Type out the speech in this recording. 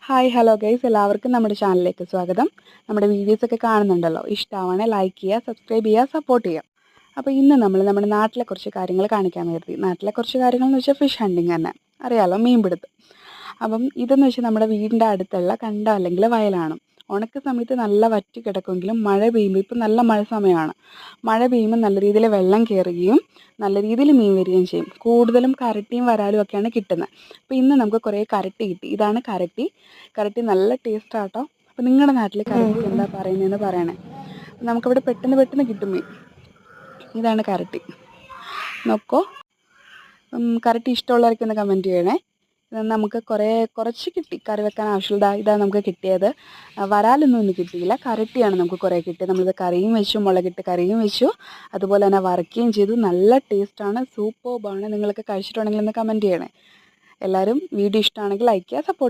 Hi hello guys, എല്ലാവർക്കും നമ്മുടെ ചാനലിലേക്ക് സ്വാഗതം. നമ്മുടെ വീഡിയോസൊക്കെ കാണുന്നുണ്ടല്ലോ, ഇഷ്ടമാവണേ ലൈക്ക് ചെയ്യുക, സബ്സ്ക്രൈബ് ചെയ്യുക, സപ്പോർട്ട് ചെയ്യുക. അപ്പോൾ ഇന്ന് നമ്മുടെ നാട്ടിലെ കുറച്ച് കാര്യങ്ങൾ കാണിക്കാൻ കരുതി. നാട്ടിലെ കുറച്ച് കാര്യങ്ങൾ എന്ന് വെച്ചാൽ ഫിഷ് ഹണ്ടിങ് തന്നെ അറിയാമല്ലോ, മീൻപിടുത്തം. അപ്പം ഇതെന്ന് വെച്ചാൽ നമ്മുടെ വീടിൻ്റെ അടുത്തുള്ള കണ്ടം അല്ലെങ്കിൽ വയലാണ്. ഉണക്ക സമയത്ത് നല്ല വറ്റി കിടക്കുമെങ്കിലും മഴ പെയ്യുമ്പോൾ ഇപ്പം നല്ല മഴ സമയമാണ്. മഴ പെയ്യുമ്പോൾ നല്ല രീതിയിൽ വെള്ളം കയറുകയും നല്ല രീതിയിൽ മീൻ വരികയും ചെയ്യും. കൂടുതലും കരട്ടിയും വരാലും ഒക്കെയാണ് കിട്ടുന്നത്. അപ്പോൾ ഇന്ന് നമുക്ക് കുറേ കരട്ടി കിട്ടി. ഇതാണ് കരട്ടി. കരട്ടി നല്ല ടേസ്റ്റ് ആട്ടോ. അപ്പോൾ നിങ്ങളുടെ നാട്ടിൽ കരട്ടി എന്താ പറയുന്നതെന്ന് പറയണേ. നമുക്കവിടെ പെട്ടെന്ന് കിട്ടും മീൻ. ഇതാണ് കരട്ടി. നോക്കോ. കരട്ടി ഇഷ്ടമുള്ളവർക്ക് ഒന്ന് കമൻറ്റ് ചെയ്യണേ. നമുക്ക് കുറച്ച് കിട്ടി, കറി വെക്കാൻ ആവശ്യമുള്ള ഇതാണ് നമുക്ക് കിട്ടിയത്. വരാലൊന്നും ഒന്നും കിട്ടിയില്ല, കരട്ടിയാണ് നമുക്ക് കുറേ കിട്ടിയത്. നമ്മളിത് കറിയും വെച്ചു, മുളകിട്ട് കറിയും വെച്ചു, അതുപോലെ തന്നെ വറക്കുകയും ചെയ്തു. നല്ല ടേസ്റ്റാണ്, സൂപ്പർബാണ്. നിങ്ങളൊക്കെ കഴിച്ചിട്ടുണ്ടെങ്കിൽ ഒന്ന് കമൻറ്റ് ചെയ്യണേ. എല്ലാവരും വീഡിയോ ഇഷ്ടമാണെങ്കിൽ ലൈക്ക് ചെയ്യുക, സപ്പോർട്ട്